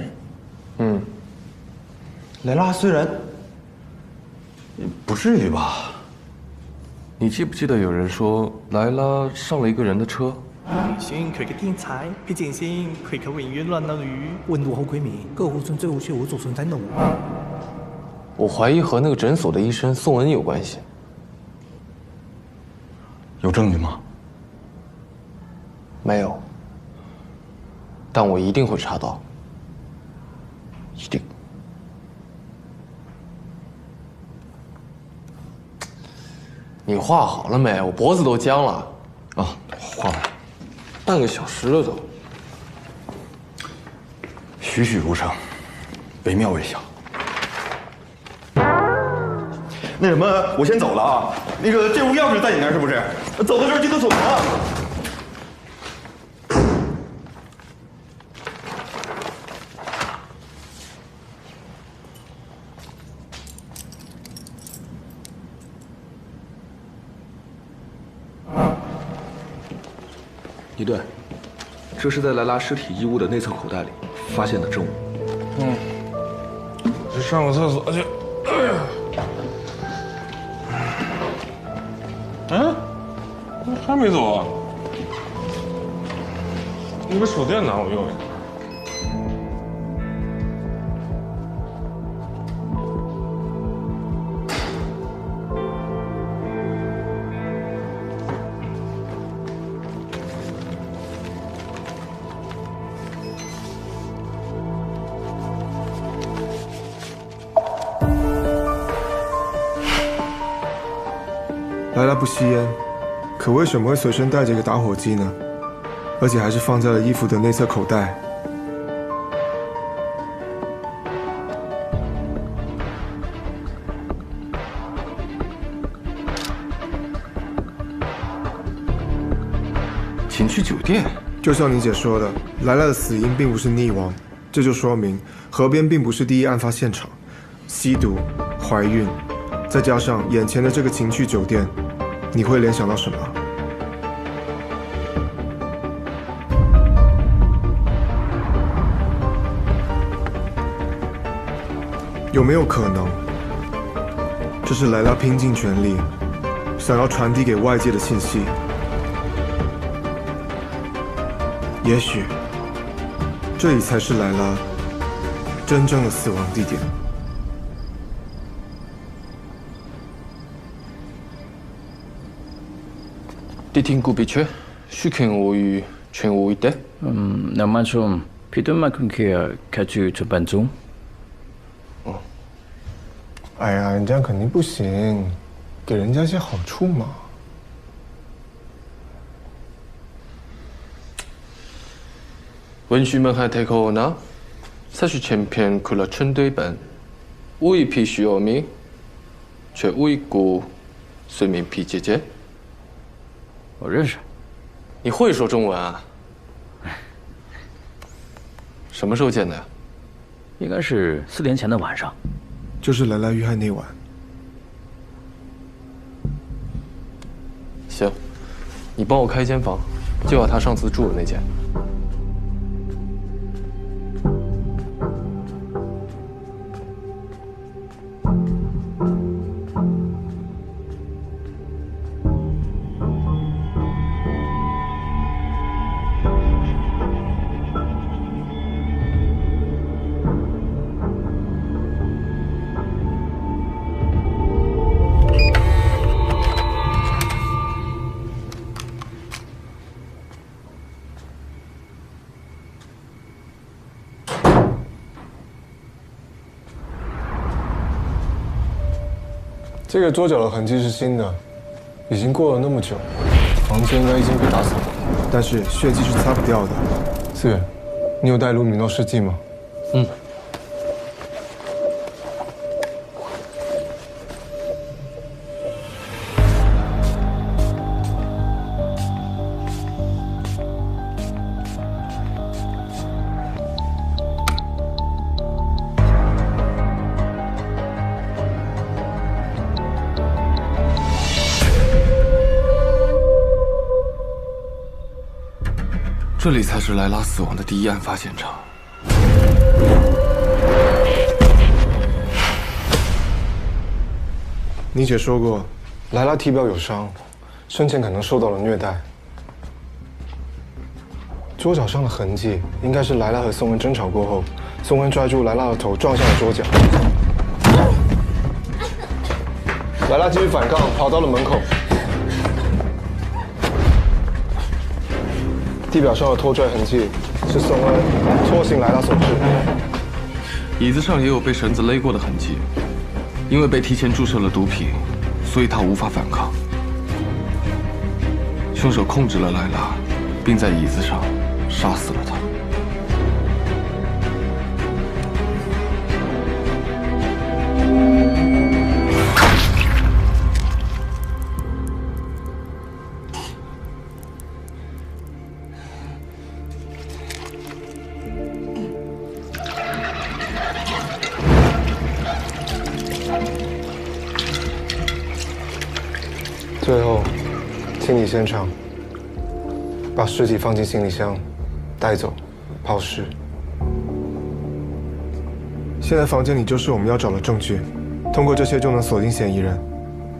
Speaker 5: 莱拉虽然不至于吧？
Speaker 4: 你记不记得有人說萊拉上了一個人的車？
Speaker 1: 選佢嘅天才，佢前線，佢嘅永遠爛到魚。温度好鬼面，個護信最好需要做順仔路。
Speaker 4: 我懷疑和那個診所的醫生宋恩有關係。
Speaker 5: 有證據嗎？
Speaker 4: 沒有，但我一定會查到，一定。你畫好了沒？我脖子都僵了。
Speaker 5: 啊，畫完，
Speaker 4: 半個小時了都。
Speaker 5: 栩栩如生，惟妙惟肖。那什么，我先走了啊。那个，这屋钥匙在你那儿是不是？走的时候记得锁门啊。
Speaker 22: 李队，这是在莱拉尸体衣物的内侧口袋里发现的证物。
Speaker 6: 去上个厕所去。还没走啊？你把手电拿我用用。
Speaker 2: 莱拉不吸烟，可为什么会随身带着一个打火机呢？而且还是放在了衣服的内侧口袋。
Speaker 4: 情趣酒店，
Speaker 2: 就像你姐说的，莱拉的死因并不是溺亡，这就说明河边并不是第一案发现场。吸毒、怀孕，再加上眼前的这个情趣酒店，你会联想到什么？有没有可能，这是莱拉拼尽全力想要传递给外界的信息？也许，这里才是莱拉真正的死亡地点。
Speaker 4: 디팅구비체 슈킹오유 최오이대.
Speaker 3: 나만 좀 피드만큼 kia 같이 주반 중.
Speaker 2: 哎呀，你这样肯定不行，给人家些好处嘛。
Speaker 4: 원슈먼 하테코나 사슈 챔피언 쿨러 춘堆本 우이 피슈오미却우이구 随名皮姐姐。
Speaker 3: 我认识。
Speaker 4: 你会说中文啊？什么时候见的呀？
Speaker 3: 应该是4年前的晚上。
Speaker 2: 就是莱拉遇害那晚。
Speaker 4: 行，你帮我开一间房，就要他上次住的那间。
Speaker 2: 这个桌角的痕迹是新的，已经过了那么久，房间应该已经被打扫了，但是血迹是擦不掉的。思远，你有带卢米诺试剂吗？
Speaker 4: 嗯。这里才是莱拉死亡的第一案发现场。
Speaker 2: 你姐说过，莱拉体表有伤，生前可能受到了虐待。桌角上的痕迹应该是莱拉和宋恩争吵过后，宋恩拽住莱拉的头撞向了桌角。莱拉继续反抗，跑到了门口。地表上的拖拽痕迹是宋恩拖行莱拉所致。
Speaker 4: 椅子上也有被绳子勒过的痕迹，因为被提前注射了毒品，所以他无法反抗。凶手控制了莱拉，并在椅子上杀死了她。
Speaker 2: 最后，清理现场，把尸体放进行李箱，带走，抛尸。现在房间里就是我们要找的证据，通过这些就能锁定嫌疑人。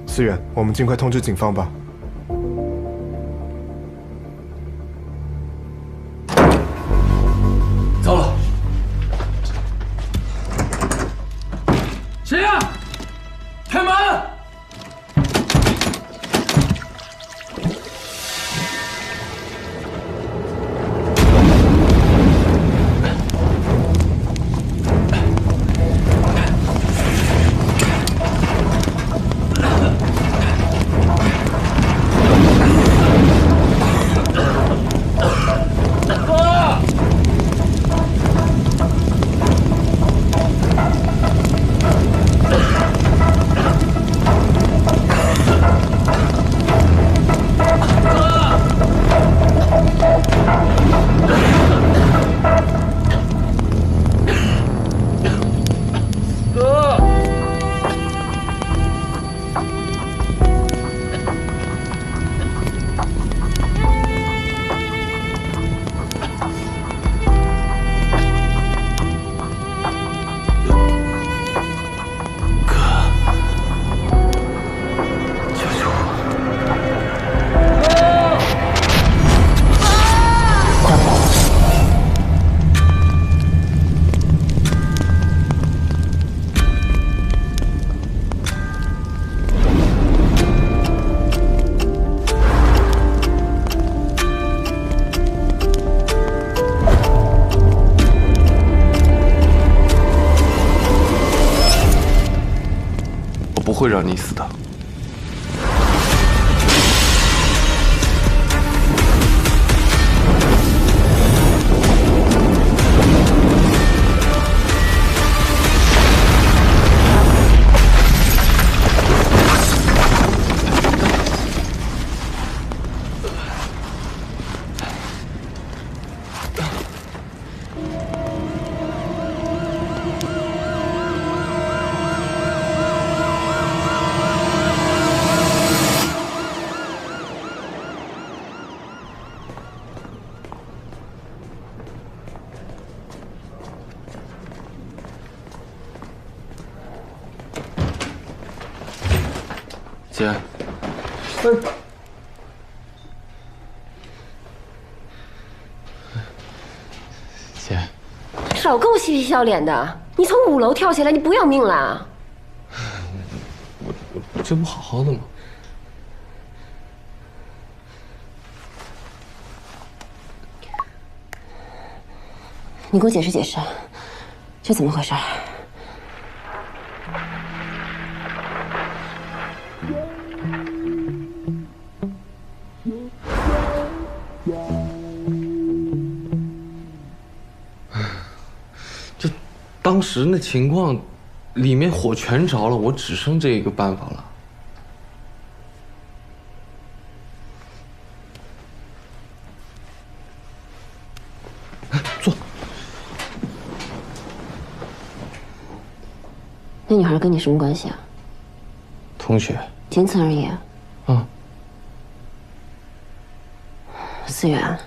Speaker 2: 思远，我们尽快通知警方吧。
Speaker 4: 会让你死的。姐，姐，
Speaker 11: 少跟我嬉皮笑脸的！你从5楼跳下来，你不要命了？
Speaker 4: 我这不好好的吗？
Speaker 11: 你给我解释解释，这怎么回事？
Speaker 4: 当时那情况，里面火全着了，我只剩这一个办法了。坐。
Speaker 11: 那女孩跟你什么关系啊？
Speaker 4: 同学。
Speaker 11: 仅此而已啊？
Speaker 4: 啊。
Speaker 11: 思远，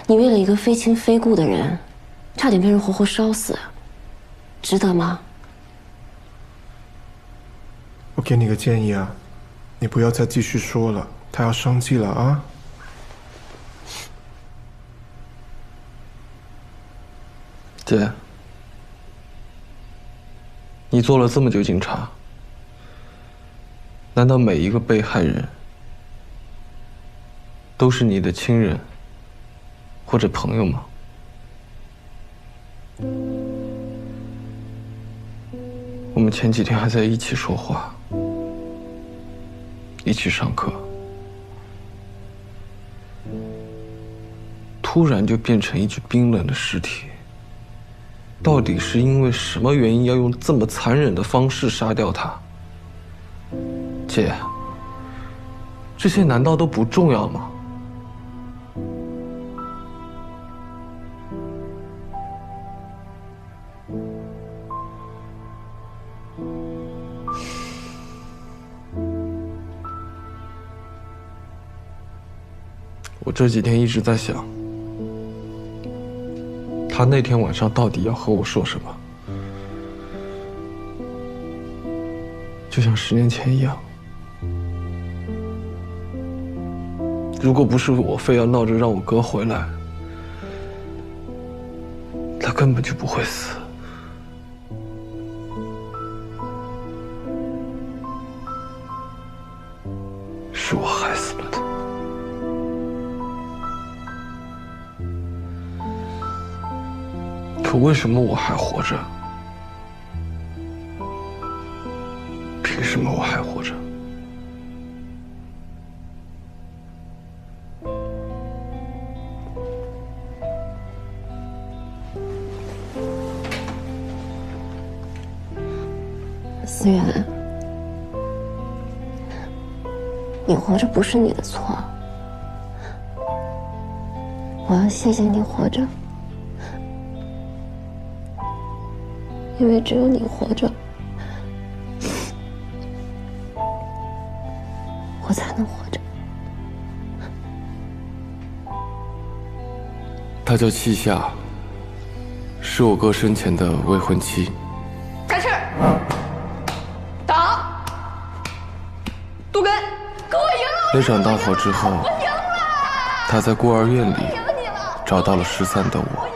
Speaker 11: 你为了一个非亲非故的人，差点被人活活烧死。值得吗？
Speaker 2: 我给你个建议啊，你不要再继续说了，他要生气了啊。
Speaker 4: 姐，你做了这么久警察，难道每一个被害人都是你的亲人或者朋友吗？我们前几天还在一起说话，一起上课，突然就变成一具冰冷的尸体。到底是因为什么原因要用这么残忍的方式杀掉他？姐，这些难道都不重要吗？我这几天一直在想，他那天晚上到底要和我说什么？就像10年前一样，如果不是我非要闹着让我哥回来，他根本就不会死。是我害死了他。可为什么我还活着？凭什么我还活着？
Speaker 11: 思远，你活着不是你的错，我要谢谢你活着。因为只有你活着，我才能活着。
Speaker 4: 她叫戚夏，是我哥生前的未婚妻。
Speaker 18: 开始，打，杜根，给我赢了！
Speaker 4: 那场大火之后，她在孤儿院里找到了失散的我。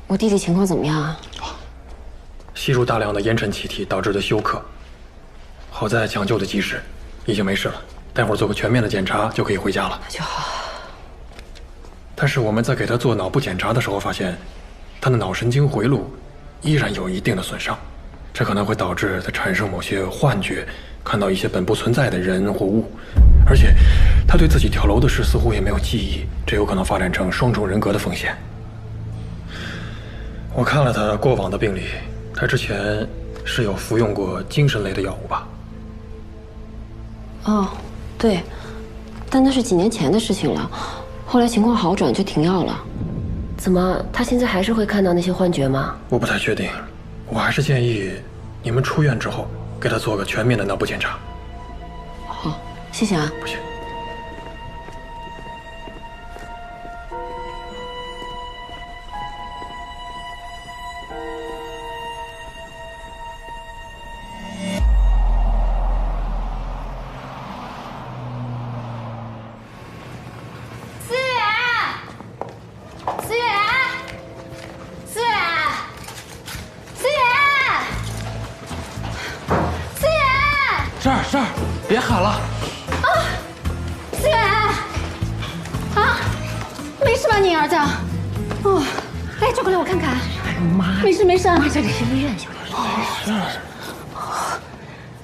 Speaker 11: 我弟弟情况怎么样啊？
Speaker 16: 吸入大量的烟尘气体导致的休克，好在抢救的及时，已经没事了。待会儿做个全面的检查就可以回家了。
Speaker 11: 那就好。
Speaker 16: 但是我们在给他做脑部检查的时候发现，他的脑神经回路依然有一定的损伤，这可能会导致他产生某些幻觉，看到一些本不存在的人或物，而且他对自己跳楼的事似乎也没有记忆，这有可能发展成双重人格的风险。我看了他过往的病历，他之前是有服用过精神类的药物吧？
Speaker 11: 哦，对，但那是几年前的事情了，后来情况好转就停药了。怎么，他现在还是会看到那些幻觉吗？
Speaker 16: 我不太确定，我还是建议你们出院之后给他做个全面的脑部检查。
Speaker 11: 好，谢谢啊。
Speaker 16: 不谢。
Speaker 4: 这儿，别喊了。
Speaker 17: 啊，思远，啊，没事吧你儿子？哦，来转过来我看看。哎呦妈！没事没事。妈，这里是医院，小丽。没事。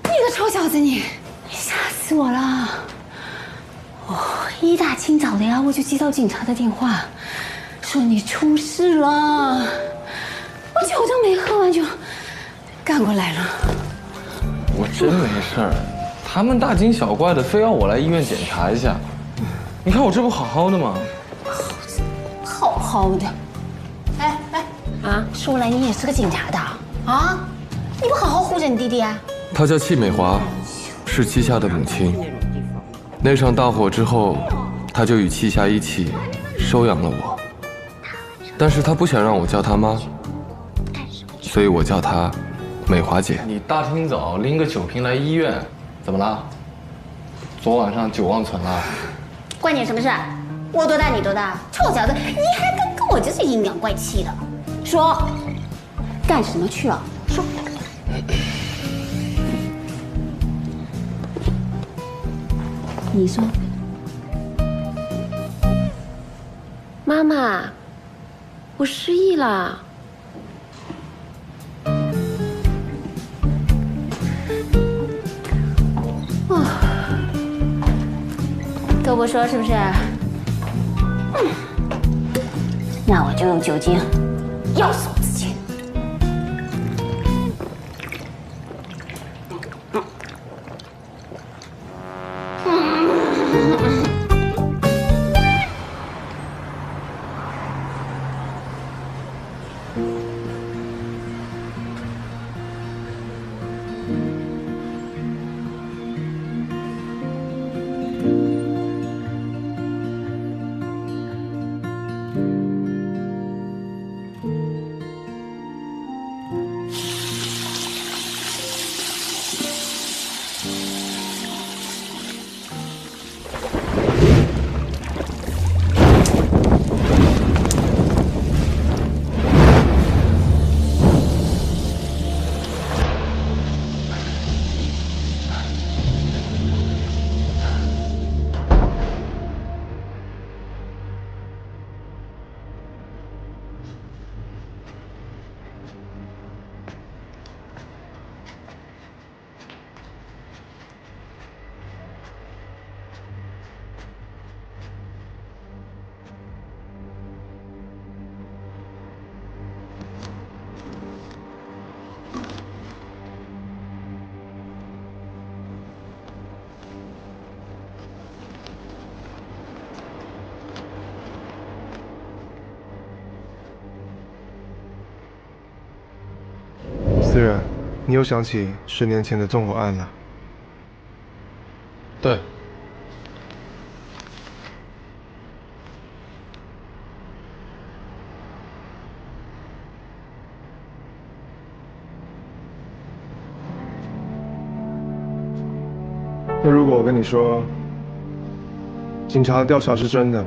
Speaker 17: 你个臭小子你吓死我了！哦，一大清早的呀，我就接到警察的电话，说你出事了。我酒都没喝完就赶过来了。
Speaker 4: 我真没事儿。他们大惊小怪的，非要我来医院检查一下。你看我这不好好的吗？
Speaker 17: 好好的。哎哎啊！说来你也是个警察的啊？你不好好护着你弟弟啊？
Speaker 4: 她叫戚美华，是戚夏的母亲。那场大火之后，她就与戚夏一起收养了我。但是她不想让我叫她妈，所以我叫她美华姐。你大清早拎个酒瓶来医院。怎么了？昨晚上酒忘存了？
Speaker 17: 关你什么事？我多大你多大？臭小子，你还敢跟我这是阴阳怪气的？说，干什么去了？说。你说。
Speaker 11: 妈妈，我失忆了。
Speaker 17: 都不说是不是？那我就用酒精药死我自己。
Speaker 2: 思远，你又想起10年前的纵火案了？
Speaker 4: 对。
Speaker 2: 那如果我跟你说，警察的调查是真的，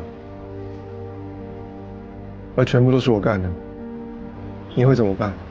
Speaker 2: 而全部都是我干的，你会怎么办？